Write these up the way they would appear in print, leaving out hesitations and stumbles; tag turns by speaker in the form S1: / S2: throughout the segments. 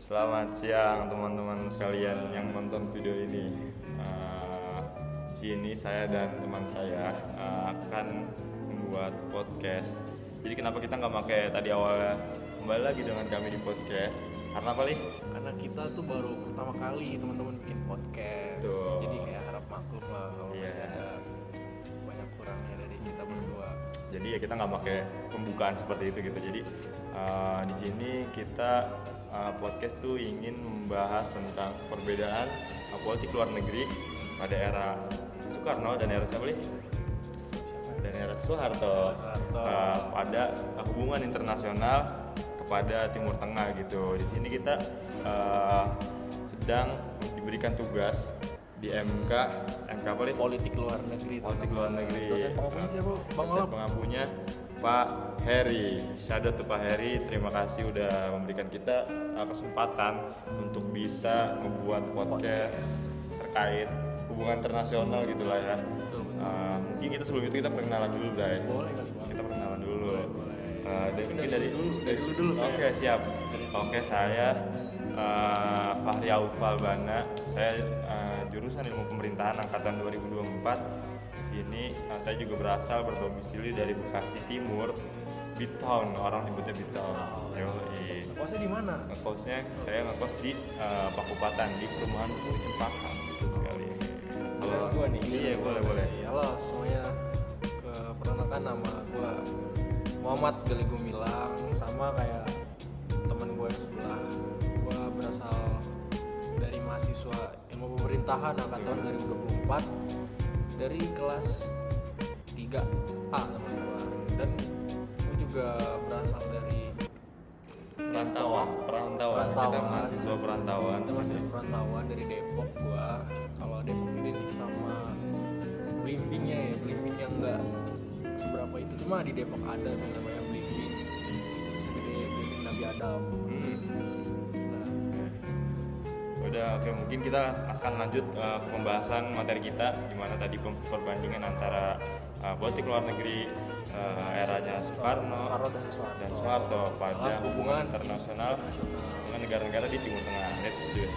S1: Selamat siang teman-teman sekalian yang nonton video ini. Di sini saya dan teman saya akan membuat podcast. Jadi kenapa kita nggak pakai tadi awalnya kembali lagi dengan kami di podcast? Karena apa nih?
S2: Karena kita tuh baru pertama kali teman-teman bikin podcast.
S1: Tuh.
S2: Jadi kayak harap maklum lah kalau
S1: Iya.
S2: masih ada banyak kurangnya dari kita berdua.
S1: Jadi ya kita nggak pakai pembukaan seperti itu gitu. Jadi di sini kita podcast tuh ingin membahas tentang perbedaan politik luar negeri pada era Soekarno dan era siapa nih? Dan era Soeharto. Pada hubungan internasional kepada Timur Tengah gitu. Di sini kita sedang diberikan tugas di MK apa nih?
S2: Politik luar negeri.
S1: Politik luar negeri.
S2: Dosen pengampunya siapa? Bang
S1: Dosen
S2: Olap.
S1: pengampunya Pak Heri. Shout to Pak Heri, terima kasih udah memberikan kita kesempatan untuk bisa membuat podcast terkait hubungan internasional gitulah ya.
S2: Betul.
S1: Mungkin kita sebelum itu kita perkenalan dulu, Bray.
S2: Boleh kali Bang.
S1: Kita perkenalan dulu. Mungkin
S2: dari dulu.
S1: Oke, siap. Oke, saya Fahri Aufal Bana. Saya jurusan Ilmu Pemerintahan angkatan 2024. Di sini saya juga berdomisili dari Bekasi Timur, Bitown, orang nyebutnya Bitown. Yoi.
S2: Kosnya di mana?
S1: Ngekosnya saya ngekos di Pakupatan di perumahan Puri Cempaka gitu sekali.
S2: Kalau gua nih.
S1: Iya, boleh.
S2: Halo semuanya. Perkenalkan nama gua Muhammad Gali Gumilang, sama kayak teman gue yang sebelah. Gue berasal dari mahasiswa Ilmu Pemerintahan angkatan 2024 dari kelas 3A teman gue. Dan gue juga berasal dari
S1: Perantauan. Kita mahasiswa perantauan.
S2: Kita mahasiswa perantauan dari Depok. Gue kalau Depok identik sama Blimbingnya ya, Blimbing yang enggak seberapa itu, cuma di Depok ada tuh yang namanya Blimbing segede Blimbing Nabi Adam. Nah,
S1: Udah, oke, mungkin kita akan lanjut ke pembahasan materi kita, di mana tadi perbandingan antara politik luar negeri eranya Soekarno
S2: dan
S1: Soeharto pada
S2: dalam
S1: hubungan internasional dengan negara-negara di Timur Tengah. Let's do it.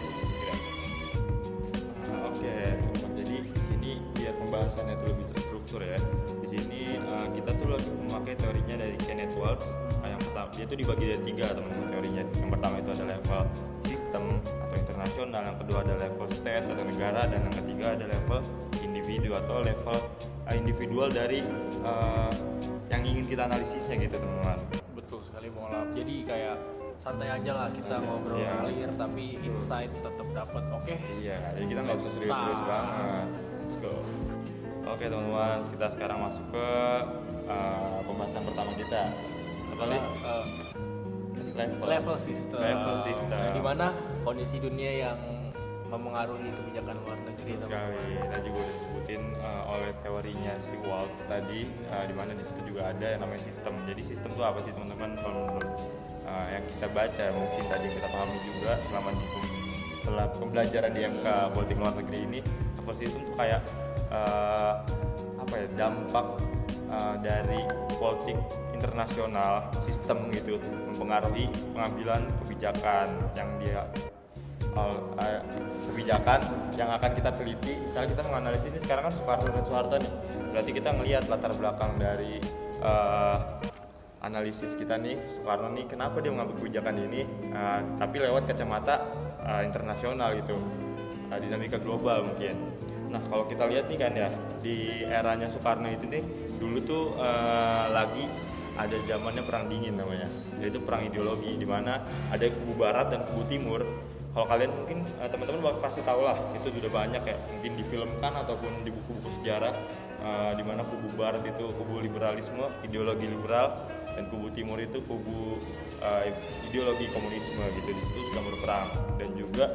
S1: Oke, teman-teman. Jadi di sini biar pembahasannya itu lebih terstruktur ya. Di sini kita tuh lagi memakai teorinya dari Kenneth Waltz. Yang pertama, dia tuh dibagi dari 3 teman-teman teorinya. Yang pertama itu ada level sistem atau internasional, yang kedua ada level state atau negara, dan yang ketiga ada level individu atau level individual dari yang ingin kita analisisnya gitu teman-teman.
S2: betul sekali Bang Olap. Jadi kayak santai aja lah kita ngobrol
S1: Iya.
S2: ngalir, tapi insight tetap dapat. Oke.
S1: Iya, jadi kita nggak usah serius-serius banget. Let's go. Oke teman-teman, kita sekarang masuk ke pembahasan pertama kita. Apa nih?
S2: Level system.
S1: Level system.
S2: Nah, di mana kondisi dunia yang memengaruhi kebijakan luar negeri.
S1: Betul sekali. Tadi juga udah disebutin oleh teorinya si Waltz tadi, di mana di situ juga ada yang namanya sistem. Jadi sistem itu apa sih teman-teman? Kalau menurut yang kita baca, mungkin tadi yang kita pahami juga selama di pembelajaran di MK politik luar negeri ini, level sistem itu kayak dampak dari politik internasional sistem gitu mempengaruhi pengambilan kebijakan yang kebijakan yang akan kita teliti. Misalnya kita menganalisis ini sekarang kan Soekarno dan Soeharto nih, berarti kita ngelihat latar belakang dari analisis kita nih, Soekarno nih kenapa dia mengambil kebijakan ini, tapi lewat kacamata internasional gitu, dinamika global mungkin. Nah kalau kita lihat nih kan ya, di eranya Soekarno itu nih dulu tuh lagi ada zamannya perang dingin namanya, yaitu perang ideologi, di mana ada kubu barat dan kubu timur. Kalau kalian mungkin teman-teman pasti tahu lah, itu sudah banyak ya, mungkin difilmkan ataupun di buku-buku sejarah, di mana kubu barat itu kubu liberalisme, ideologi liberal, dan kubu timur itu kubu ideologi komunisme gitu. Di situ sudah berperang, dan juga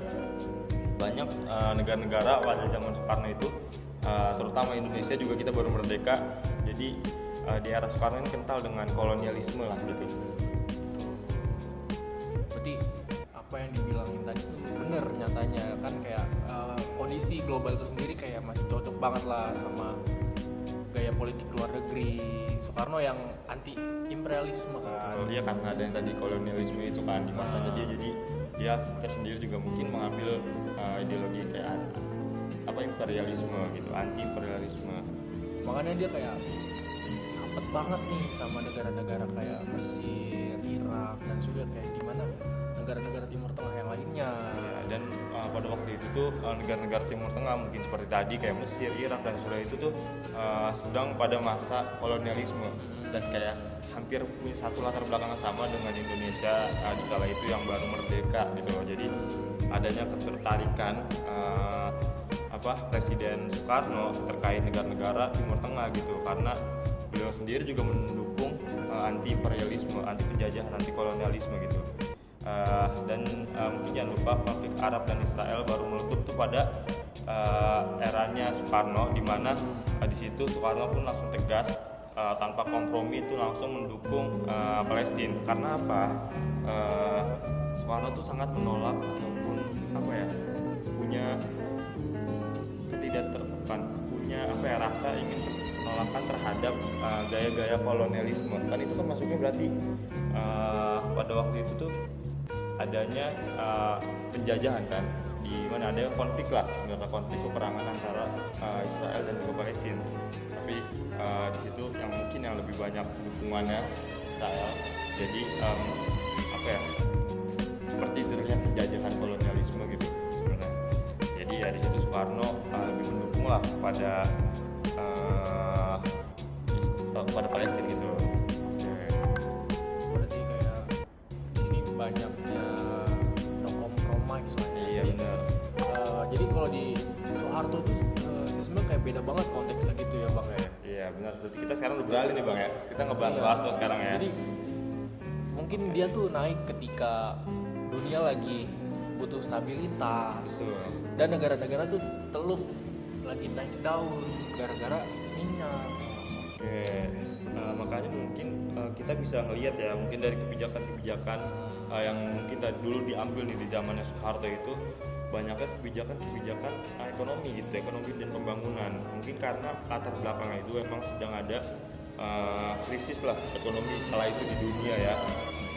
S1: banyak negara-negara pada zaman Soekarno itu, terutama Indonesia juga kita baru merdeka, jadi di era Soekarno ini kental dengan kolonialisme lah gitu.
S2: Berarti apa yang dibilangin tadi itu bener nyatanya kan, kayak kondisi global itu sendiri kayak masih cocok banget lah sama gaya politik luar negeri Soekarno yang anti imperialisme kan.
S1: Iya, karena ada yang tadi kolonialisme itu kan di masanya dia, jadi dia dia tersendiri juga mungkin mengambil ideologi kayak imperialisme gitu, anti imperialisme.
S2: Makanya dia kayak rapet banget nih sama negara-negara kayak Mesir, Irak, dan Suriah, kayak gimana negara-negara Timur Tengah yang lainnya.
S1: Ya, dan pada waktu itu tuh negara-negara Timur Tengah mungkin seperti tadi kayak Mesir, Irak dan Suriah itu tuh sedang pada masa kolonialisme dan kayak hampir punya satu latar belakang yang sama dengan Indonesia di kala itu yang baru merdeka gitu loh. Jadi adanya ketertarikan Presiden Soekarno terkait negara-negara Timur Tengah gitu, karena beliau sendiri juga mendukung anti imperialisme, anti penjajahan, anti kolonialisme gitu. Dan mungkin jangan lupa konflik Arab dan Israel baru meletup tuh pada eranya Soekarno, di mana di situ Soekarno pun langsung tegas tanpa kompromi itu langsung mendukung Palestina. Karena apa? Soekarno tuh sangat menolak ataupun punya rasa ingin penolakan terhadap gaya-gaya kolonialisme. Kan itu kan masuknya berarti pada waktu itu tuh adanya penjajahan kan, di mana ada konflik lah sebenarnya, konflik peperangan antara Israel dan juga Palestina. Tapi di situ yang mungkin yang lebih banyak dukungannya Israel. Jadi seperti terlihat penjajahan kolonialisme gitu sebenarnya. Jadi ya di situ Soekarno lebih mendukung lah pada Palestina gitu.
S2: Berarti kayak di sini banyaknya no compromise lah ya.
S1: Iya benar.
S2: Jadi kalau di Soeharto tuh sebenarnya kayak beda banget konteksnya gitu ya Bang ya.
S1: Iya benar. Berarti kita sekarang udah beralih nih Bang ya. Kita ngebahas Soeharto sekarang ya.
S2: Jadi mungkin dia tuh naik ketika dunia lagi butuh stabilitas.
S1: Betul.
S2: Dan negara-negara tuh teluk lagi naik daun gara-gara minyak.
S1: Oke, makanya mungkin kita bisa ngelihat ya, mungkin dari kebijakan-kebijakan yang mungkin dulu diambil nih di zamannya Soeharto itu banyaknya kebijakan-kebijakan ekonomi gitu, ekonomi dan pembangunan. Mungkin karena latar belakangnya itu emang sedang ada krisis lah ekonomi kala itu di dunia ya,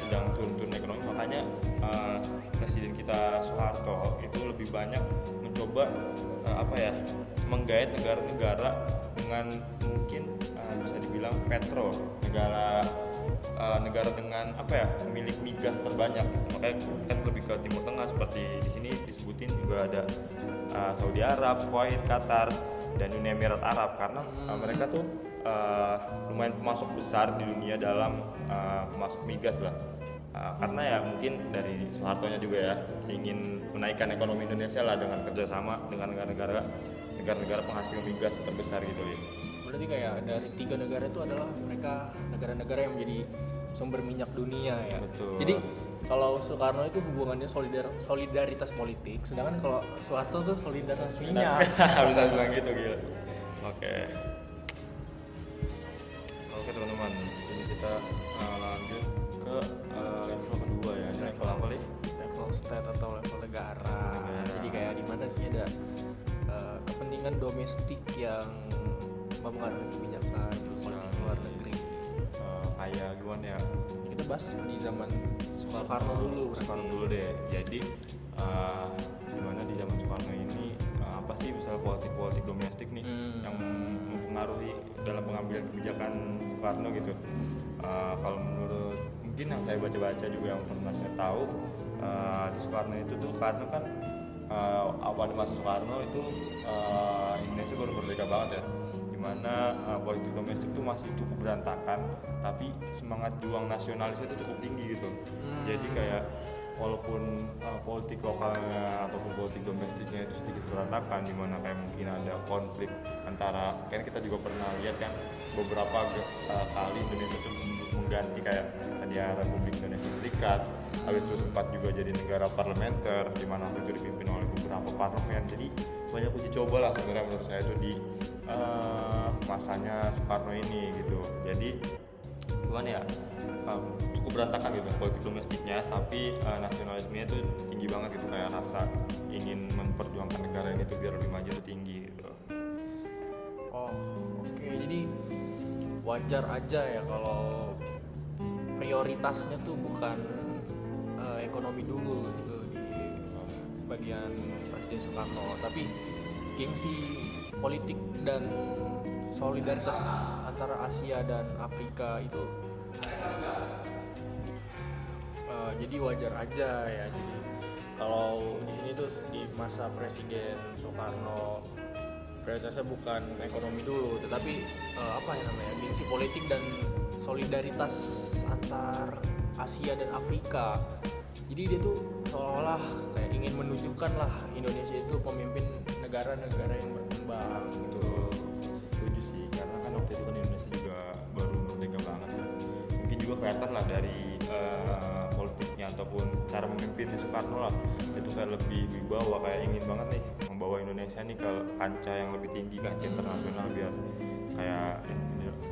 S1: sedang turun-turun ekonomi. Makanya presiden kita Soeharto itu lebih banyak mencoba menggait negara-negara dengan mungkin bisa dibilang negara dengan pemilik migas terbanyak. Makanya kan lebih ke Timur Tengah, seperti di sini disebutin juga ada Saudi Arab, Kuwait, Qatar dan Uni Emirat Arab, karena mereka tuh lumayan pemasok besar di dunia dalam pemasok migas lah. Karena ya mungkin dari Soehartonya juga ya ingin menaikkan ekonomi Indonesia lah dengan kerjasama dengan negara-negara penghasil migas terbesar gitu ya.
S2: Berarti kayak dari 3 negara itu adalah mereka negara-negara yang menjadi sumber minyak dunia ya.
S1: Betul.
S2: Jadi kalau Soekarno itu hubungannya solidaritas politik, sedangkan kalau Soeharto tuh solidaritas minyak.
S1: Bisa bilang gitu gila. Oke teman-teman, di sini kita lanjut ke level kedua ya. Level apa nih?
S2: Level state atau level negara. Jadi kayak di mana sih ada kepentingan domestik yang mempengaruhi kebijakan politik luar negeri.
S1: Kayak gimana ya?
S2: Kita bahas di zaman Soekarno dulu.
S1: Soekarno dulu deh. Jadi gimana di zaman Soekarno ini apa sih misal politik domestik nih yang mempengaruhi dalam pengambilan kebijakan Soekarno gitu. Kalau menurut mungkin yang saya baca-baca juga yang pernah saya tahu di Soekarno itu tuh, karena kan pada masa Soekarno itu Indonesia baru merdeka banget ya, dimana politik domestik itu masih cukup berantakan, tapi semangat juang nasionalisnya itu cukup tinggi gitu. Jadi kayak walaupun politik lokalnya ataupun politik domestiknya itu sedikit berantakan, dimana kayak mungkin ada konflik antara, kan kita juga pernah lihat kan beberapa kali Indonesia itu mengganti kayak tadi Republik Indonesia Serikat, habis itu sempat juga jadi negara parlementer, di mana waktu itu dipimpin oleh beberapa parlemen. Jadi banyak uji coba lah sebenarnya menurut saya itu di masanya Soekarno ini gitu. Jadi gimana ya, cukup berantakan gitu politik domestiknya, tapi nasionalismenya itu tinggi banget gitu, kayak rasa ingin memperjuangkan negara ini tuh biar lebih maju tuh tinggi gitu.
S2: Oke. Jadi wajar aja ya kalau prioritasnya tuh bukan ekonomi dulu gitu di bagian Presiden Soekarno, tapi gengsi politik dan solidaritas antara Asia dan Afrika itu jadi wajar aja ya. Jadi kalau di sini tuh di masa Presiden Soekarno prioritasnya bukan ekonomi dulu, tetapi gengsi politik dan solidaritas antar Asia dan Afrika. Jadi dia tuh seolah-olah kayak ingin menunjukkan lah Indonesia itu pemimpin negara-negara yang berkembang gitu.
S1: Setuju sih, karena kan waktu itu kan Indonesia juga baru merdeka banget ya. Mungkin juga kelihatan lah dari politiknya ataupun cara memimpinnya Soekarno lah, itu kayak lebih wibawa, kayak ingin banget nih membawa Indonesia nih ke kancah yang lebih tinggi, kancah internasional, biar kayak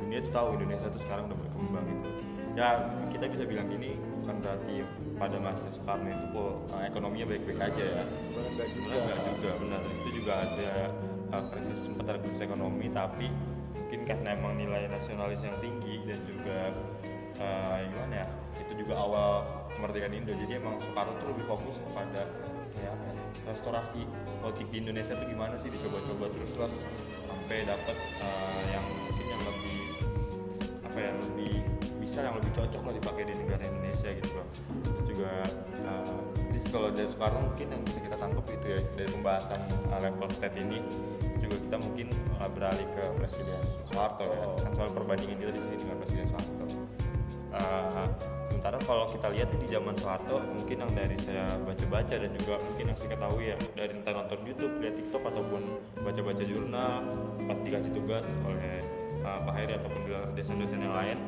S1: dunia tuh tahu Indonesia tuh sekarang udah berkembang gitu. Ya kita bisa bilang gini, bukan berarti pada masa Soekarno itu ekonominya baik-baik aja ya.
S2: Sebenarnya
S1: Enggak juga, benar. Itu juga ada sempat ada krisis ekonomi, tapi mungkin karena emang nilai nasionalis yang tinggi dan juga gimana ya, itu juga awal kemerdekaan Indo. Jadi emang Soekarno tuh lebih fokus kepada kayak apa ya, restorasi politik di Indonesia tuh gimana sih, dicoba-coba terus lah sampai dapat yang mungkin yang lebih apa ya, lebih bisa, yang lebih cocok lah dipakai di negara Indonesia gitu loh. Terus juga jadi kalau dari Soekarno mungkin yang bisa kita tangkap itu ya, dari pembahasan level state ini juga kita mungkin beralih ke Presiden Soeharto ya, kan soal perbandingan kita di sini dengan Presiden Soeharto. Sementara kalau kita lihat di zaman Soeharto, mungkin yang dari saya baca-baca dan juga mungkin yang saya ketahui ya, dari entah nonton YouTube, lihat TikTok ataupun baca-baca jurnal pas dikasih tugas oleh Pak Heri ataupun dosen-dosen yang lain,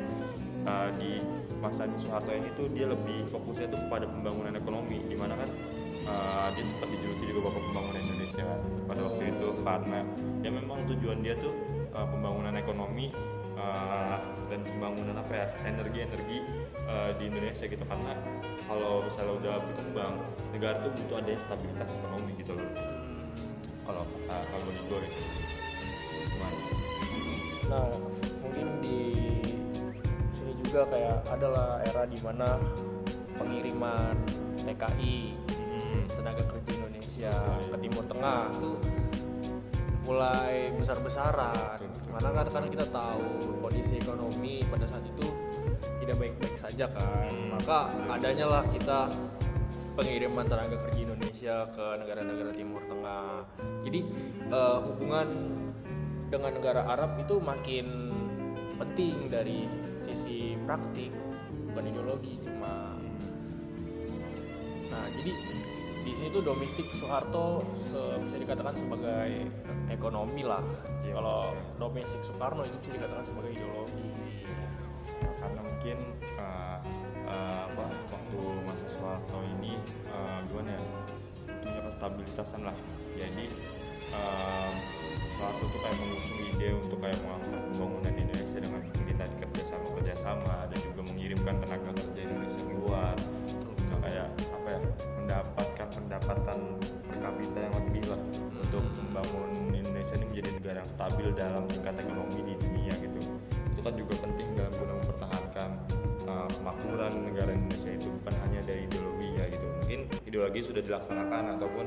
S1: di masanya Soeharto ini tuh dia lebih fokusnya tuh kepada pembangunan ekonomi, dimana kan dia sempat dijuluki juga bapak pembangunan Indonesia pada waktu itu, karena ya memang tujuan dia tuh pembangunan ekonomi dan pembangunan apa ya, energi di Indonesia gitu. Karena kalau misalnya udah berkembang negara tuh butuh adanya stabilitas ekonomi gitu loh. Kalau bagi gue gitu. Gimana?
S2: Nah, mungkin di sini juga kayak adalah era di mana pengiriman TKI tenaga kerja Indonesia ke Timur Tengah tuh mulai besar-besaran. Karena kan kita tahu kondisi ekonomi pada saat itu tidak baik-baik saja kan. Maka adanya lah kita pengiriman tenaga kerja Indonesia ke negara-negara Timur Tengah. Jadi hubungan dengan negara Arab itu makin penting dari sisi praktik, bukan ideologi cuma. Nah, jadi di sini tuh domestik Soeharto bisa dikatakan sebagai ekonomi lah. Kalau domestik Soekarno itu bisa dikatakan sebagai ideologi.
S1: Karena mungkin waktu masa Soeharto ini gimana ya, butuhnya kestabilitasan lah. Jadi Soeharto tuh kayak mengusung ide untuk kayak mengangkat pembangunan Indonesia dengan mungkin tadi kerjasama dan juga mengirimkan tenaga kerja Indonesia keluar, untuk kayak apa ya, mendapatkan pendapatan per kapita yang lebih lah untuk membangun Indonesia ini menjadi negara yang stabil dalam tingkat ekonomi di dunia gitu. Itu kan juga penting dalam guna mempertahankan kemakmuran negara Indonesia itu, bukan hanya dari ideologi ya gitu. Mungkin ideologi sudah dilaksanakan ataupun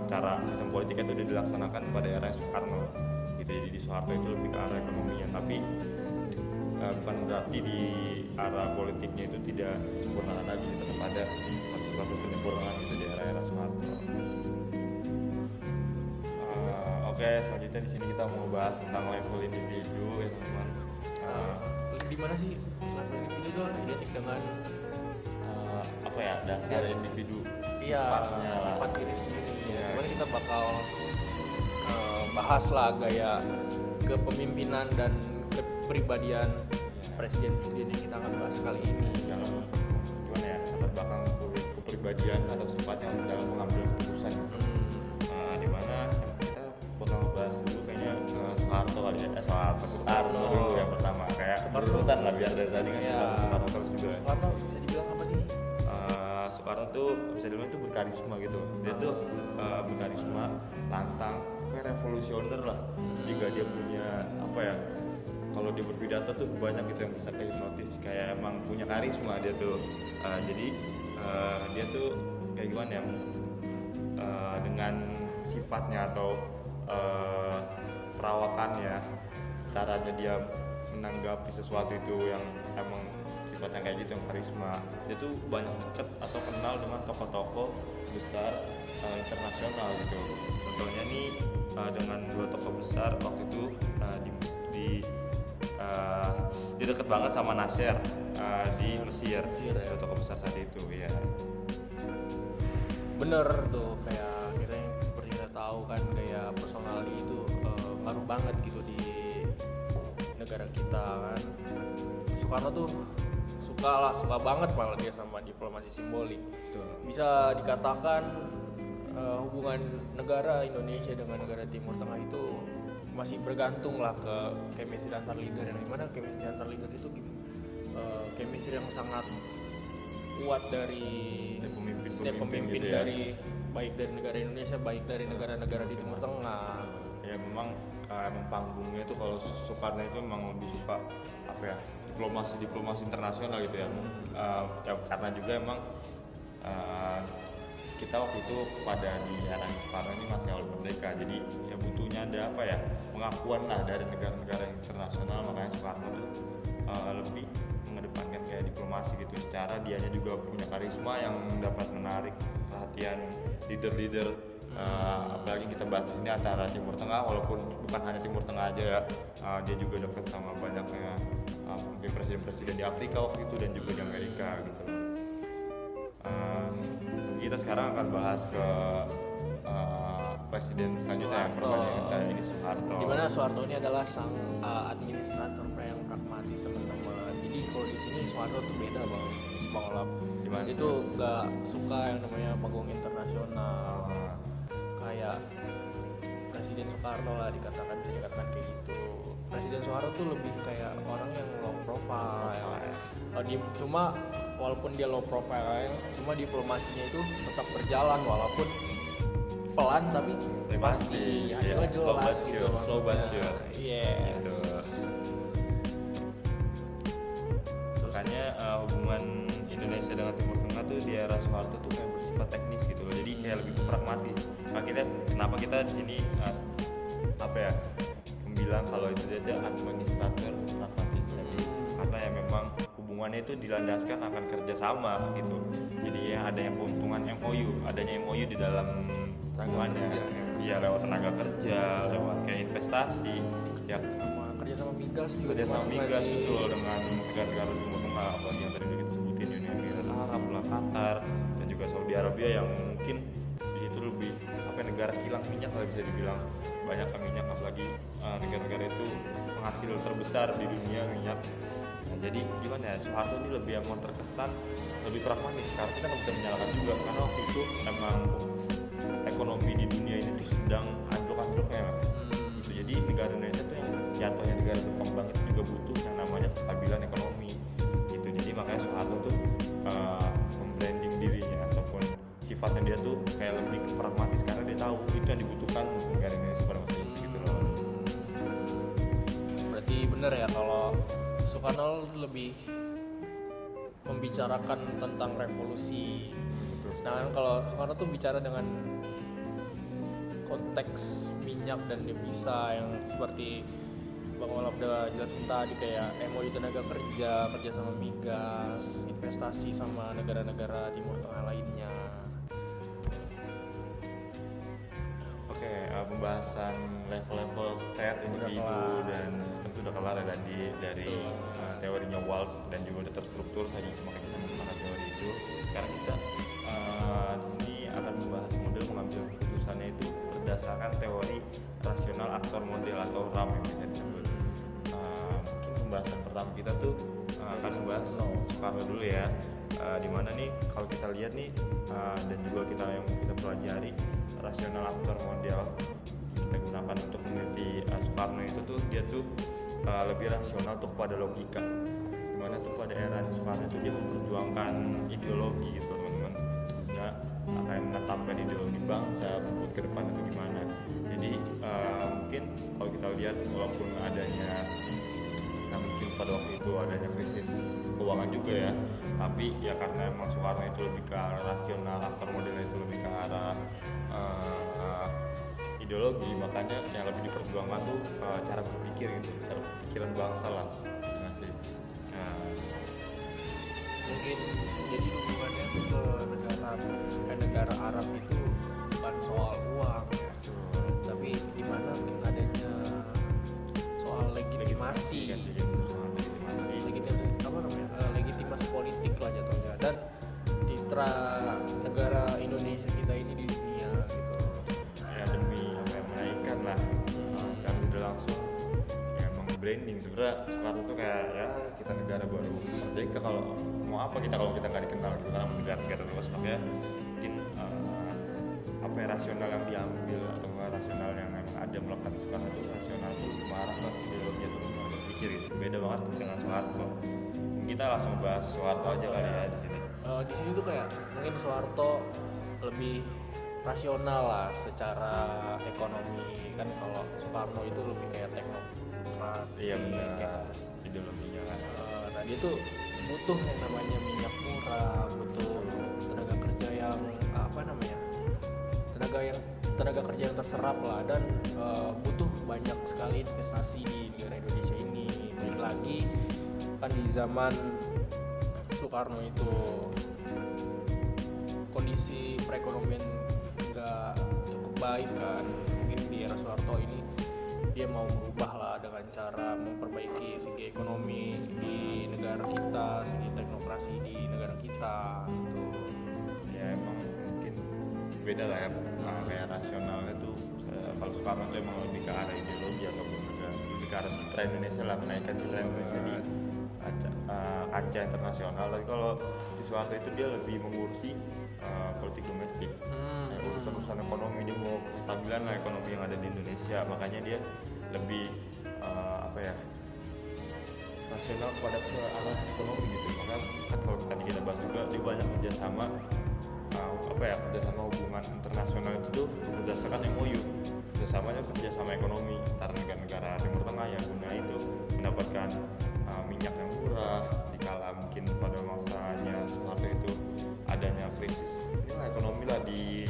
S1: cara sistem politiknya itu sudah dilaksanakan pada era Soekarno gitu. Jadi di Soeharto itu lebih ke arah ekonominya, tapi bukan berarti di arah politiknya itu tidak sempurna lagi, tetap ada masih penyempurnaan itu di era Soeharto. Oke, selanjutnya di sini kita mau bahas tentang level individu ya teman-teman.
S2: Di mana sih level individu itu identik dengan
S1: apa ya, dasar individu,
S2: sifatnya, sifat diri sendiri. Kemarin kita bakal bahas lah gaya kepemimpinan dan kepribadian presiden-presiden yang kita akan bahas kali ini.
S1: Yang gimana ya, latar belakang kepribadian atau sifatnya dalam mengambil keputusan gitu. Di mana kita bakal bahas dulu kayaknya Soeharto kali ya, Soekarno dulu yang pertama, kayak berurutan lah biar dari tadi kan Soekarno terus juga.
S2: Soekarno bisa dibilang apa sih?
S1: Soekarno tuh bisa dibilang tuh berkarisma gitu. Dia tuh berkarisma, lantang, kayak revolusioner lah. Terus juga dia punya apa ya, kalau dia berpidato tuh banyak gitu yang bisa kehipnotis, kayak emang punya karisma dia tuh. Jadi dia tuh kayak gimana ya, dengan sifatnya atau perawakannya, caranya dia menanggapi sesuatu itu yang emang sifatnya kayak gitu, yang karisma, dia tuh banyak deket atau kenal dengan tokoh-tokoh besar internasional gitu. Contohnya nih dengan 2 tokoh besar waktu itu dia deket banget sama Nasser di Mesir ya. 2 tokoh besar saat itu ya.
S2: Bener tuh, kayak kita yang seperti kita tahu kan, kayak personality itu ngaruh banget gitu di negara kita kan. Soekarno tuh suka banget malah dia sama diplomasi simbolik.
S1: Betul.
S2: Bisa dikatakan hubungan negara Indonesia dengan negara Timur Tengah itu masih bergantung lah ke chemistry antar leader, yang dimana chemistry antar leader itu chemistry yang sangat kuat dari setiap pemimpin
S1: gitu ya.
S2: dari baik dari negara Indonesia, baik dari negara-negara di Timur Tengah.
S1: Ya memang panggungnya itu kalau Soekarno itu memang lebih suka apa ya, diplomasi internasional gitu ya. Ya karena juga emang kita waktu itu pada di era Soekarno ini masih awal merdeka, jadi ya butuhnya ada apa ya, pengakuan lah dari negara-negara internasional. Makanya Soekarno tuh lebih mengedepankan kayak diplomasi gitu. Secara dianya juga punya karisma yang dapat menarik perhatian leader-leader. Apalagi kita bahas di sini antara Timur Tengah, walaupun bukan hanya Timur Tengah aja ya, dia juga dekat sama banyaknya presiden-presiden di Afrika waktu itu dan juga di Amerika gitu. Kita sekarang akan bahas ke presiden selanjutnya yang pernah kita ini, Soeharto.
S2: Dimana Soeharto ini adalah sang administrator yang pragmatis, teman-teman. Jadi kalau di sini Soeharto tuh beda bang Olap.
S1: Dimana
S2: Dia tuh nggak suka yang namanya panggung internasional. Kayak Presiden Soekarno lah bisa dikatakan kayak gitu. Presiden Soeharto tuh lebih kayak orang yang low profile. Cuma walaupun dia low profile, cuma diplomasinya itu tetap berjalan walaupun pelan tapi pasti hasilnya jelas gitu.
S1: Slow but sure.
S2: Yes.
S1: Gitu. Makanya hubungan Indonesia dengan Timur Tengah tuh di era Soeharto tuh kayak bersifat teknis gitu loh. Jadi kayak lebih pragmatis. Akhirnya kenapa kita di sini bilang kalau itu dia administrator pragmatis. Jadi karena ya memang hubungannya itu dilandaskan akan kerjasama gitu. Jadi ya adanya keuntungan adanya MOU di dalam hubungannya. Iya, lewat tenaga kerja, lewat kayak investasi, ya
S2: Sama kerja sama migas juga.
S1: kerja sama
S2: termasuk
S1: migas
S2: nggak sih?
S1: betul dengan negara-negara Timur Tengah, apalagi yang tadi udah kita sebutin, Uni Emirat Arab lah, Qatar, dan juga Saudi Arabia yang mungkin di situ lebih negara kilang minyak lah bisa dibilang, banyak minyak, apalagi negara-negara itu penghasil terbesar di dunia minyak. Nah, jadi gimana ya, Soeharto ini lebih yang terkesan lebih pragmatis. Sekarang kita nggak bisa menyalahkan juga karena waktu itu emang ekonomi di dunia ini tuh sedang anjlok-anjloknya gitu. Jadi negara Indonesia tuh yang jatuhnya negara berkembang itu juga butuh yang namanya kestabilan ekonomi gitu. Jadi makanya Soeharto tuh membranding dirinya ataupun sifatnya dia tuh kayak lebih ke pragmatis karena dia tahu itu yang dibutuhkan negara Indonesia pada masa itu gitu loh.
S2: Berarti bener ya kalau Soekarno lebih membicarakan tentang revolusi. Sedangkan kalau Soekarno tuh bicara dengan konteks minyak dan devisa yang seperti Bang Olaf udah jelasin tadi, kayak MOU tenaga kerja sama migas, investasi sama negara-negara Timur Tengah lainnya.
S1: Oke, pembahasan level-level state, individu dan sistem itu udah kelar ya tadi dari teorinya Walsh dan juga udah terstruktur tadi, makanya kita menggunakan teori itu. Sekarang kita di sini akan membahas model pengambilan keputusannya itu berdasarkan teori rasional aktor model atau RAM yang bisa disebut. Mungkin pembahasan pertama kita tuh akan membahas Soekarno dulu ya. Dimana nih kalau kita lihat nih dan juga kita pelajari rasional aktor model kita gunakan untuk meneliti Soekarno itu tuh dia tuh lebih rasional tuh kepada logika. Dimana tuh pada era Soekarno itu dia memperjuangkan ideologi gitu teman-teman. Nah, kayak menetapkan ideologi bangsa buat ke depan itu gimana. Jadi mungkin kalau kita lihat walaupun adanya mungkin pada waktu itu adanya krisis keuangan juga ya, tapi ya karena emang Soekarno itu lebih ke arah rasional, aktor modelnya itu lebih ke arah ideologi, makanya yang lebih diperjuangkan tuh cara berpikir gitu, cara pikiran bangsa lah, ya nggak sih. Nah,
S2: Mungkin jadi dukungannya tuh ke negara Arab itu bukan soal uang ya, tapi di mana adanya soal legitimasi,
S1: nggak sih, gitu, soal legitimasi.
S2: legitimasi politik lah jatuhnya, dan citra negara Indonesia kita ini di dunia gitu.
S1: Ya demi apa ya, menaikkan lah secara tidak langsung ya, emang branding sebenarnya. Soekarno tuh kayak ya kita negara baru merdeka, kalau mau apa kita kalau kita nggak dikenal gitu kan, negara-negara luas. Makanya mungkin apa ya, rasional yang diambil atau nggak rasional yang emang ada melekat di Soekarno itu rasional tuh marah lah, ideologi atau cara berpikir gitu, beda banget dengan Soeharto. Kita langsung bahas Soeharto aja kali ya di sini.
S2: Di sini tuh kayak mungkin Soeharto lebih rasional lah secara ekonomi kan, kalau Soekarno itu lebih kayak teknokrat.
S1: Iya benar,
S2: kayak,
S1: ideologinya kan.
S2: nah dia tuh butuh yang namanya minyak murah, butuh tenaga kerja yang tenaga kerja yang terserap lah, dan butuh banyak sekali investasi di negara Indonesia ini. Baik lagi kan di zaman Soekarno itu kondisi perekonomian nggak cukup baik kan. Mungkin di era Soeharto ini dia mau berubah lah dengan cara memperbaiki segi ekonomi di negara kita, segi teknokrasi di negara kita gitu.
S1: Ya emang mungkin beda lah ya, kayak rasionalnya tuh kalau Soekarno tuh emang lebih ke arah ideologi ataupun juga lebih ke arah citra Indonesia lah, menaikkan citra Indonesia di kancah internasional. Tapi kalau di Soeharto itu dia lebih mengurusi politik domestik, urusan-urusan ekonomi, dia mau kestabilan lah ekonomi yang ada di Indonesia. Makanya dia lebih rasional kepada ke arah ekonomi gitu. Maka kan kalau tadi kita bahas juga dia banyak kerjasama kerjasama hubungan internasional itu tuh berdasarkan MOU, kerjasama ekonomi antara negara-negara Timur Tengah yang guna itu mendapatkan minyak yang murah di kala mungkin pada masanya Soeharto itu adanya krisis inilah ekonomi lah di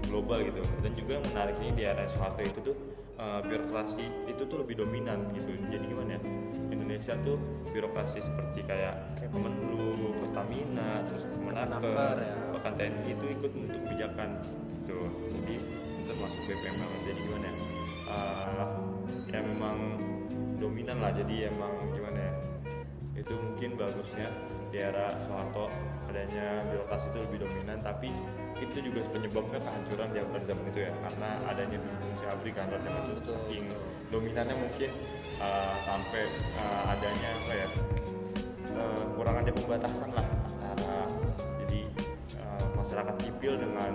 S1: global gitu. Dan juga yang menarik ini di era Soeharto itu tuh birokrasi itu tuh lebih dominan gitu. Jadi gimana ya, Indonesia tuh birokrasi seperti kayak Kemenlu, Pertamina, terus Kemenaker,
S2: ya.
S1: bahkan TNI itu ikut untuk kebijakan gitu. Jadi itu termasuk BPM banget. Jadi gimana ya, ya memang dominan lah. Jadi emang gimana ya, itu mungkin bagusnya di era Soeharto adanya birokrasi itu lebih dominan, tapi itu juga penyebabnya kehancuran di pada zaman itu ya, karena adanya fungsi ABRI kan pada zaman itu. Saking dominannya mungkin sampai adanya kurang ada pembatasan lah antara jadi masyarakat sipil dengan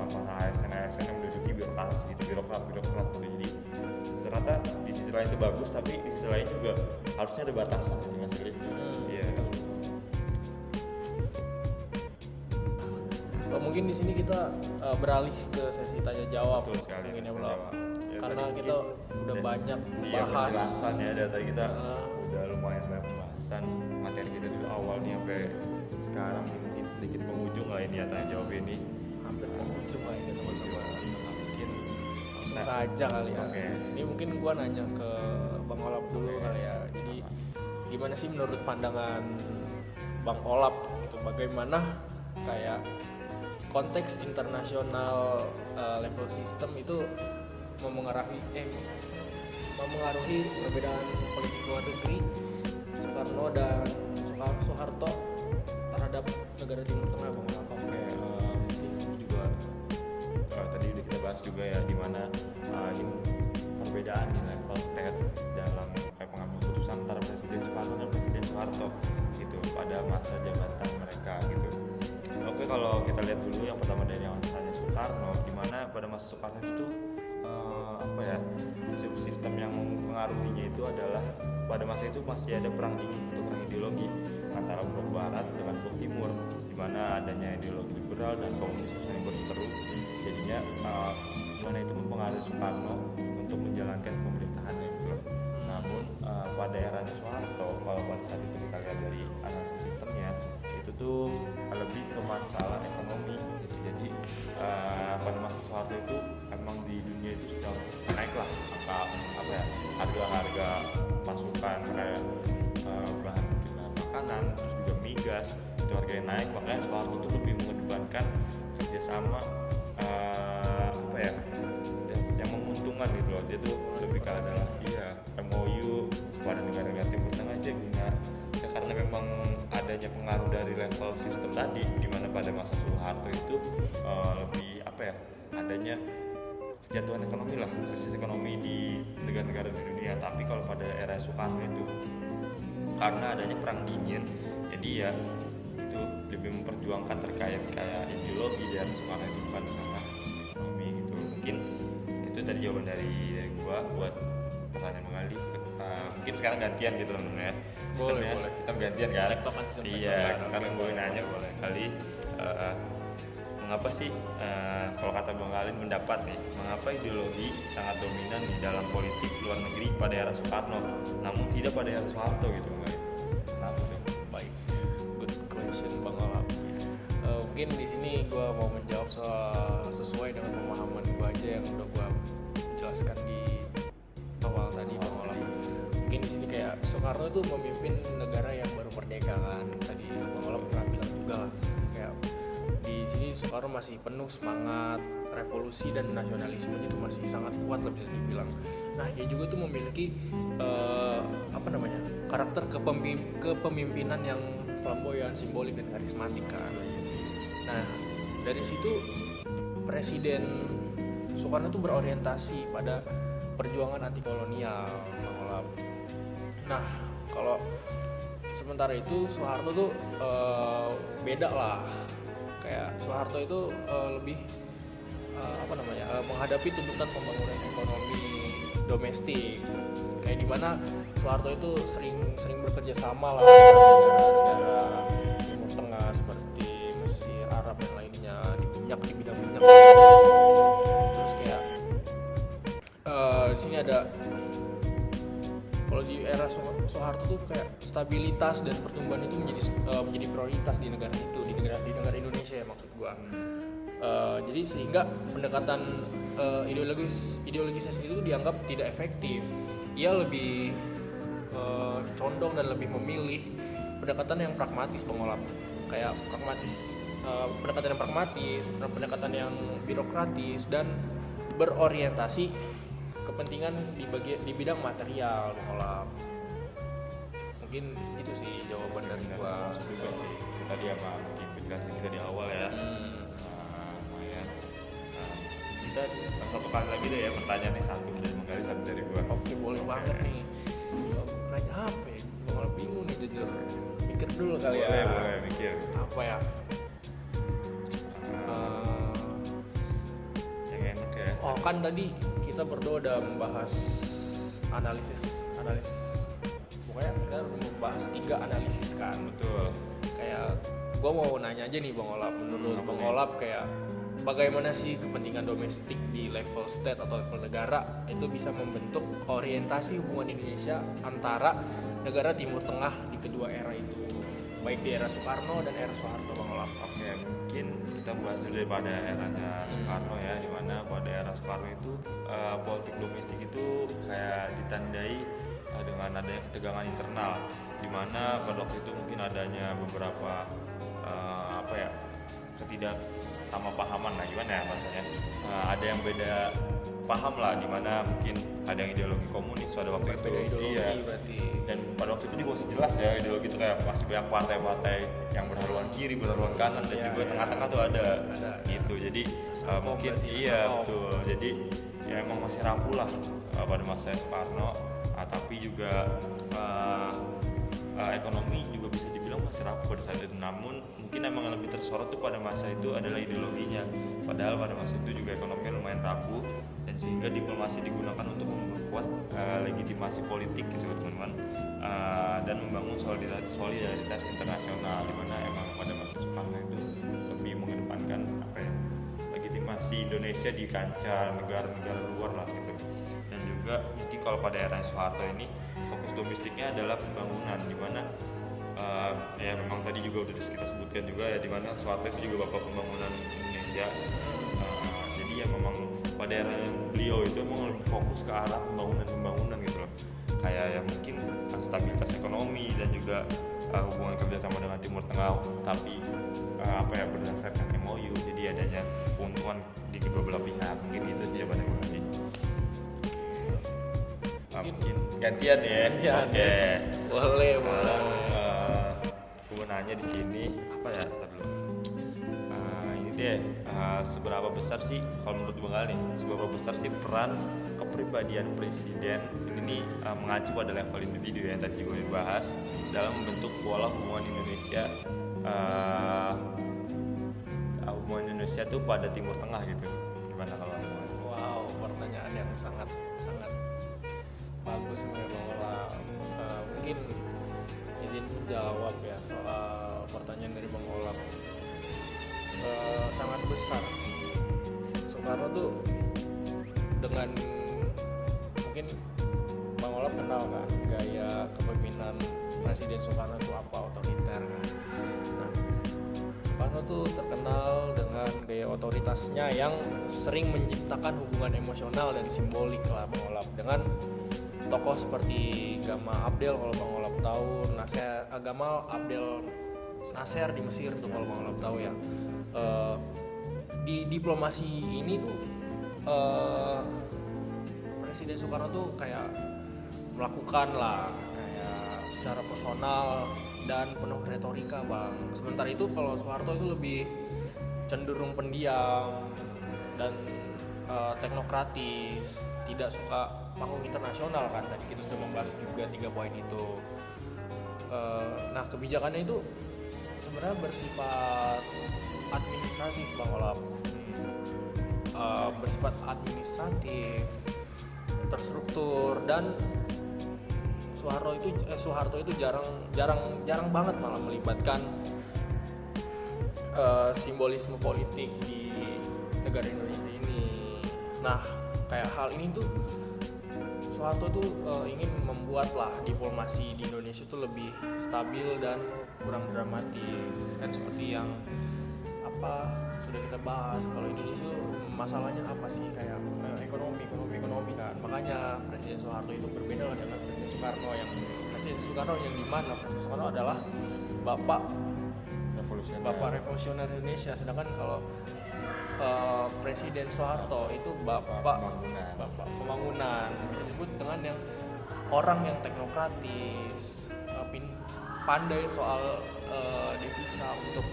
S1: para ASN yang menduduki birokrasi gitu, birokrat gitu. Jadi ternyata di sisi lain itu bagus, tapi di sisi lain juga harusnya ada batasan gitu Mas Gili. Iya.
S2: Mungkin di sini kita beralih ke sesi tanya jawab.
S1: Betul sekali.
S2: Mungkin ya,
S1: Tanya
S2: Bro.
S1: jawab. Ya,
S2: Karena
S1: tadi
S2: kita
S1: mungkin
S2: udah banyak
S1: iya,
S2: bahas.
S1: penjelasan ya, dari tadi kita udah lumayan banyak pembahasan materi kita dari awal nih sampai sekarang, mungkin sedikit penghujung lah ini ya tanya jawab ini.
S2: Hampir penghujung lah ini teman-teman.
S1: Mungkin
S2: Langsung saja kali ya.
S1: Oke.
S2: Ini mungkin gua nanya ke Bang Olap dulu kali ya. Jadi gimana sih menurut pandangan Bang Olap gitu, bagaimana kayak konteks internasional level sistem itu memengaruhi perbedaan politik luar negeri Soekarno dan Soeharto terhadap negara Timur Tengah, Bang Olap?
S1: Oke, mungkin ini juga tadi udah kita bahas juga ya, dimana ini perbedaan di level state dalam kayak pengambil keputusan antara Presiden Soekarno dan Presiden Soeharto gitu pada masa jabatan mereka gitu. Oke, kalau kita lihat dulu yang pertama dari masanya Soekarno, dimana pada masa Soekarno itu sistem yang mempengaruhinya itu adalah pada masa itu masih ada perang dingin atau perang ideologi antara blok barat dengan blok timur, dimana adanya ideologi liberal dan komunis yang berseteru. Jadinya dimana itu mempengaruhi Soekarno untuk menjalankan pemerintahannya gitu loh. Namun pada era Soeharto, kalau pada saat itu kita lihat dari analisis sistemnya itu tuh lebih ke masalah ekonomi gitu. Jadi pada masa Soeharto itu emang di dunia itu sudah naik lah apa ya, harga pasukan kayak bahan makanan, terus juga migas itu harganya naik. Makanya Soeharto itu lebih mengedepankan kerjasama apa ya, yang menguntungkan gitu loh. Dia tuh lebih ke adalah MOU kepada negara-negara Timur Tengah aja guna ya, karena memang adanya pengaruh dari level sistem tadi, di mana pada masa Soeharto itu lebih apa ya, adanya kejatuhan ekonomi lah, krisis ekonomi di negara-negara di dunia. Tapi kalau pada era Soekarno itu karena adanya perang dingin, jadi ya itu lebih memperjuangkan terkait kayak ideologi dari Soekarno itu bukan karena ekonomi gitu. Mungkin itu tadi jawaban dari gua buat pertanyaan mengalih. Mungkin sekarang gantian gitu teman-teman ya.
S2: Boleh.
S1: Sistem gantian kan?
S2: Tektokan sistem.
S1: Iya, sekarang gue nanya boleh kali. Mengapa sih kalau kata Bang Alin mendapat nih, mengapa ideologi sangat dominan di dalam politik luar negeri pada era Soekarno, namun tidak pada era Soeharto gitu Bang Alin? Kenapa tuh?
S2: Baik, good question Bang Olap. Mungkin di sini gue mau menjawab sesuai dengan pemahaman gue aja yang udah gue jelaskan di awal tadi Bang Olap. Mungkin di sini kayak Soekarno itu memimpin negara yang baru merdeka kan, tadi Bang Olap pernah bilang juga lah, kayak di sini Soekarno masih penuh semangat revolusi dan nasionalismenya itu masih sangat kuat lah bisa dibilang. Nah dia juga tuh memiliki karakter kepemimpinan yang flamboyan, simbolik dan karismatik kan. Nah dari situ Presiden Soekarno tuh berorientasi pada perjuangan anti kolonial. Nah kalau sementara itu Soeharto tuh beda lah. Kayak Soeharto itu lebih menghadapi tuntutan pembangunan ekonomi domestik, kayak dimana Soeharto itu sering bekerja sama lah dengan negara-negara Timur Tengah seperti Mesir, Arab dan lainnya di bidang minyak. Terus kayak di sini ada, kalau di era Soeharto tuh kayak stabilitas dan pertumbuhan itu menjadi prioritas di negara itu, di negara Indonesia ya maksud gua. Jadi sehingga pendekatan ideologisnya sendiri itu dianggap tidak efektif. Ia lebih condong dan lebih memilih pendekatan yang pragmatis Bang Olap. Kayak pendekatan yang birokratis dan berorientasi kepentingan di bidang material Bang Olap. Mungkin itu sih jawaban dari gua.
S1: Juga sih tadi apa mungkin penjelasan kita di awal ya. Kita satu kali lagi deh ya pertanyaannya, satu dari menggali satu dari gua.
S2: Oke, boleh banget nih. Nanya apa ya? Gua malah bingung nih jujur. Mikir dulu kali ya.
S1: Boleh mikir.
S2: Apa ya?
S1: Yang enak ya.
S2: Oh kan tadi kita berdua udah membahas analisis. Pokoknya kita udah membahas 3 analisis kan.
S1: Betul.
S2: Kayak gua mau nanya aja nih Bang Olap. Menurut Bang Olap kayak bagaimana sih kepentingan domestik di level state atau level negara itu bisa membentuk orientasi hubungan Indonesia antara negara Timur Tengah di kedua era itu, baik di era Soekarno dan era Soeharto Bang Olap?
S1: Oke, mungkin kita bahas dulu daripada eranya Soekarno ya, dimana pada era Soekarno itu politik domestik itu kayak ditandai dengan adanya ketegangan internal, dimana pada waktu itu mungkin adanya beberapa sama pahaman lah, gimana ya bahasanya, ada yang beda paham lah, dimana mungkin ada yang ideologi komunis pada waktu itu. Iya.
S2: Berarti.
S1: Dan pada waktu itu juga masih jelas ya ideologi itu, kayak masih banyak partai-partai yang berhaluan kiri, berhaluan kanan, dan juga tengah-tengah tuh ada. Gitu. Jadi mungkin betul. Jadi ya emang masih rapuh lah pada masa Soekarno, tapi juga ekonomi juga bisa dibilang masih rapuh pada saat itu. Namun mungkin emang yang lebih tersorot tuh pada masa itu adalah ideologinya. Padahal pada masa itu juga ekonomi lumayan rapuh, dan sehingga diplomasi digunakan untuk memperkuat legitimasi politik gitu teman-teman, dan membangun solidaritas internasional, di mana emang pada masa Soekarno itu lebih mengedepankan legitimasi Indonesia di kancah negara-negara luar lah gitu. Dan juga mungkin kalau pada era Soeharto ini fokus domestiknya adalah pembangunan, di mana ya memang tadi juga udah kita sebutkan juga ya, di mana Soeharto itu juga bapak pembangunan Indonesia. Jadi pada era beliau itu emang lebih fokus ke arah pembangunan gitu loh, kayak ya mungkin stabilitas ekonomi dan juga hubungan kerjasama dengan Timur Tengah, tapi berdasarkan MOU, jadi adanya keuntungan di kedua belah pihak. Mungkin itu sih jawabannya Bang Adi. Mungkin gantian ya. Oke.
S2: Boleh.
S1: Gue nanya di sini apa ya? Ntar dulu. Ini deh, seberapa besar sih kalau menurut Bang Ali, seberapa besar sih peran kepribadian presiden ini nih mengacu pada level individu yang tadi juga dibahas dalam membentuk pola hubungan Indonesia tuh pada Timur Tengah gitu. Gimana kalau
S2: Wow, pertanyaan yang sangat bagus sebenarnya Bang Ola. Mungkin izin menjawab ya soal pertanyaan dari Bang Ola. Sangat besar sih. Soekarno tuh dengan mungkin Bang Ola kenal kan gaya kepemimpinan Presiden Soekarno itu apa, otoriter kan. Nah, Soekarno tuh terkenal dengan gaya otoritasnya yang sering menciptakan hubungan emosional dan simbolik lah Bang Olap dengan tokoh seperti Gamal Abdel kalau Bang Olap tahu, Gamal Abdel Nasser di Mesir tuh kalau Bang Olap tahu ya. Di diplomasi ini tuh Presiden Soekarno tuh kayak melakukan lah kayak secara personal dan penuh retorika Bang. Sementara itu kalau Soeharto itu lebih cenderung pendiam dan teknokratis, tidak suka panggung internasional kan. Tadi kita sudah membahas juga 3 poin itu. Nah kebijakannya itu sebenarnya bersifat administratif Bang Olap, bersifat administratif, terstruktur, dan Soeharto itu jarang banget malah melibatkan simbolisme politik di negara Indonesia ini. Nah, kayak hal ini tuh Soeharto tuh ingin membuatlah diplomasi di Indonesia itu lebih stabil dan kurang dramatis. Kan seperti yang sudah kita bahas, kalau Indonesia masalahnya apa sih, kayak ekonomi kan. Makanya Presiden Soeharto itu berbeda lah dengan Presiden Soekarno yang di mana Presiden Soekarno adalah bapak revolusioner Indonesia, sedangkan kalau Presiden Soeharto itu bapak pembangunan, bisa disebut dengan yang orang yang teknokratis, pandai soal devisa untuk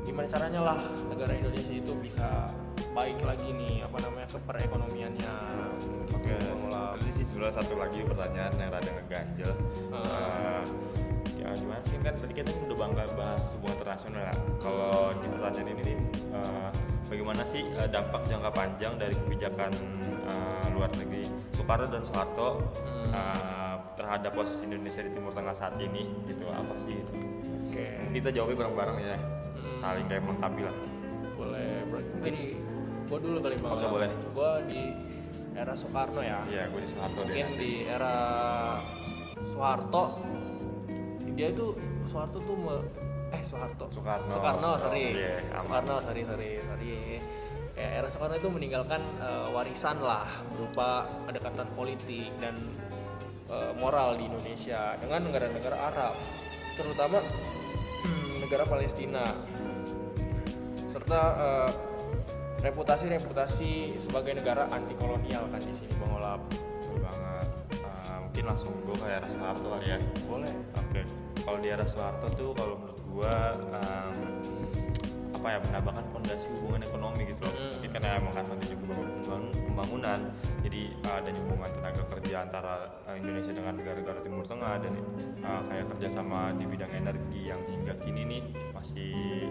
S2: gimana caranya lah negara Indonesia itu bisa baik lagi nih ke perekonomiannya.
S1: Oke, ini sih sebenarnya satu lagi pertanyaan yang rada ngeganjel. Ya gimana sih, kan tadi kita udah bangga bahas hubungan internasional ya. Kalau di pertanyaan ini bagaimana sih dampak jangka panjang dari kebijakan luar negeri Soekarno dan Soeharto terhadap posisi Indonesia di Timur Tengah saat ini gitu, apa sih itu?
S2: Oke.
S1: Kita jawabnya bareng-bareng ya. Saling kayak melengkapi lah.
S2: Boleh, mungkin gue dulu kali Bang.
S1: Oke, boleh.
S2: Gue di era Soekarno ya.
S1: Iya, gue di Soeharto.
S2: Mungkin di era Soeharto, dia itu Soekarno, sorry. Kayak era Soekarno itu meninggalkan warisan lah berupa kedekatan politik dan moral di Indonesia dengan negara-negara Arab, terutama negara Palestina, serta reputasi sebagai negara anti kolonial kan di sini Bang Olap.
S1: Betul banget. Mungkin langsung gue ke era Soeharto kali ya.
S2: Boleh.
S1: Oke. Kalau di era Soeharto tuh kalau menurut gue menambahkan fondasi hubungan ekonomi gitu loh. Mungkin karena emang kan nanti juga pembangunan, jadi adanya hubungan tenaga kerja antara Indonesia dengan negara-negara Timur Tengah, dan kayak kerjasama di bidang energi yang hingga kini nih masih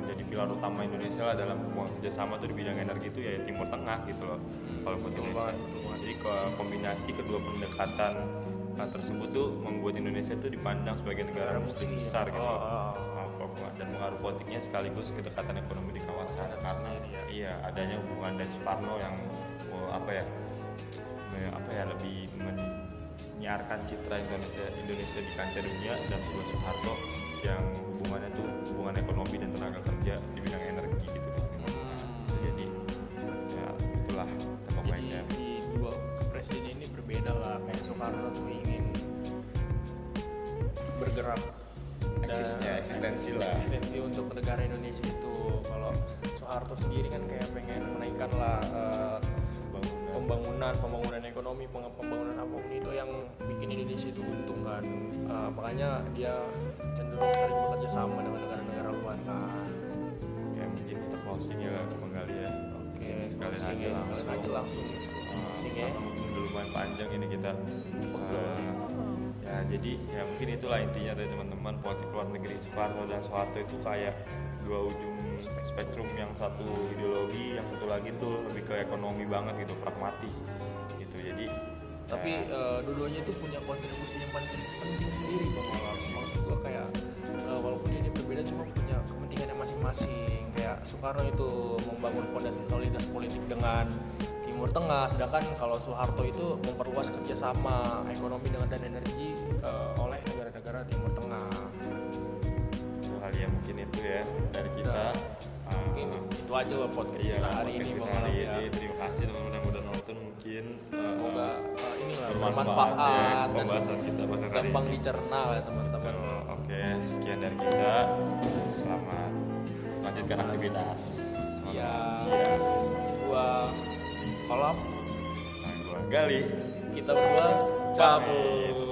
S1: menjadi pilar utama Indonesia lah dalam hubungan kerjasama tuh di bidang energi itu ya Timur Tengah gitu loh. Kalau buat Indonesia, jadi kombinasi kedua pendekatan tersebut tuh membuat Indonesia tuh dipandang sebagai negara muslim besar gitu. Dan pengaruh politiknya sekaligus kedekatan ekonomi di kawasan karena adanya hubungan dari Soekarno yang lebih menyiarkan citra Indonesia di kancah dunia, dan juga Soeharto yang hubungannya tuh hubungan ekonomi dan tenaga kerja di bidang energi gitu. Jadi ya
S2: Soekarno tuh ingin bergerak eksistensi untuk negara Indonesia itu. Kalau Soeharto sendiri kan kayak pengen menaikkan lah pembangunan ekonomi, pembangunan apapun itu yang bikin Indonesia itu untung kan. Makanya dia cenderung sering bekerja sama dengan negara-negara luar kan.
S1: Oke, mungkin kita closing ya Bang Gali ya.
S2: Oke,
S1: sekalian
S2: closing
S1: aja
S2: ya,
S1: langsung.
S2: sekalian aja langsung ya. Closing ya.
S1: Karena mungkin udah lumayan panjang ini kita. Ya jadi ya mungkin itulah intinya dari teman-teman, politik luar negeri Soekarno dan Soeharto itu kayak dua ujung spektrum, yang satu ideologi, yang satu lagi tuh lebih ke ekonomi banget gitu, pragmatis gitu. Jadi
S2: tapi dua-duanya itu punya kontribusi yang paling penting sendiri Bang Alam. Maksud gue kayak walaupun dia berbeda cuma punya kepentingannya masing-masing. Kayak Soekarno itu membangun fondasi solidaritas politik dengan Timur Tengah, sedangkan kalau Soeharto itu memperluas kerjasama ekonomi dan energi oleh negara-negara Timur Tengah.
S1: kali ya mungkin itu ya dari kita.
S2: Mungkin itu aja loh podcast kita hari ini Bang Alam ya.
S1: Terima kasih teman-teman yang udah nonton, mungkin
S2: Semoga inilah
S1: bermanfaat ya,
S2: bermanfaat dan
S1: pembahasan kita pada kali
S2: gampang
S1: ini.
S2: dicerna ya teman-teman.
S1: Oke, sekian dari kita. Selamat lanjutkan aktivitas.
S2: Siap. Gua Kolap,
S1: Nah, gua Gali.
S2: kita berdua cabut.